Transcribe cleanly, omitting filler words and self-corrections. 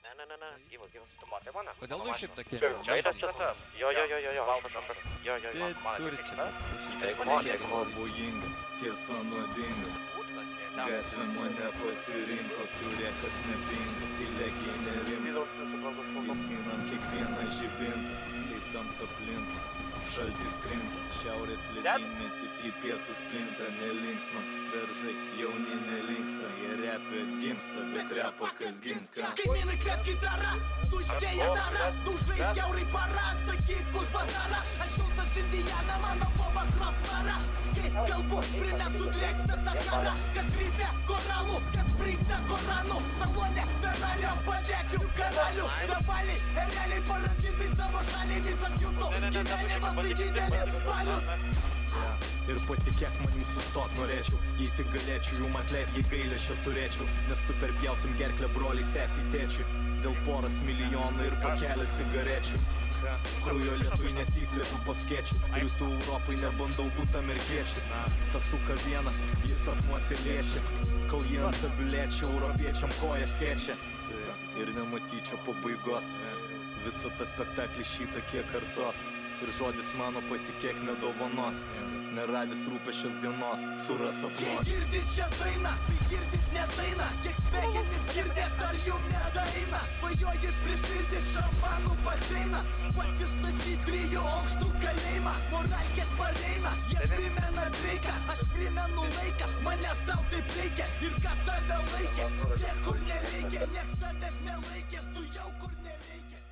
Ne, gyvas, tu matai mane? Kodėl nu šiaip tokie? Čia yra čia. Jo, valdas antras. Jo, Turi čia. Jeigu Pavojinga, tiesa nuodinga. Gatvė mane pasirinko, turė kas nepinga. Įlėkiai nerimta, įsinam kiekvieną žibintą. Taip tamsa plinta, šaltis krinta. Šiaurės ledynmetis į pietus plinta. Nelinksma, beržai jauni nelinksta. Jie repė atgimsta, bet repo kas gins ką. Kaimynai kres gitarą, tuštėja dara. Dužai kiaurai para, atsakyk už bazarą. Aš šiltas Indiana, mano bobas krasvara. Galbūt prinesu drėksnę Sakarą. Kas ryse koralų, kas priimse Koranų. Salone Ferrario padėsiu karalių. Dabaliai, ereliai, parazitai savo šaliai. Visas jūsų gyvenimas tai didelis balius. Ir patikėk manim sustot norėčiau. Jei tik galėčiau jum atleist, jei gailesčio turėčiau. Nes tu perpjautum gerklę broliai, sesiai, tėčiui. Dėl poras milijonų ir pakelio cigarečių. Kraujo lietui nesislėpiu po skėčių. Rytų Europai nebandau būt amerikiečių. Ta suka viena, jis atmuose liečia. Kol jie ant tabilėčia, europiečiam kojas skečia. Ir nematyčia pabaigos. Visą tą spektaklį šitą kiek kartos. Ir žodis mano patikėk nedovanos. Neradis rūpesčios dienos, suras sapnuos. Jei girdis šią dainą, tai girdis ne dainą. Kiek smegenis girdėt, ar jum nedaina. Svajojit pripildyt šampanų baseiną. Pasistatyt 3 aukštų kalėjimą. Moralkės pareina, jie primena dreiką. Aš primenu laiką, manęs tau taip reikia. Ir kas tave laikė, niekur nereikia. Nieks tavęs nelaikė, tu jau kur nereikia.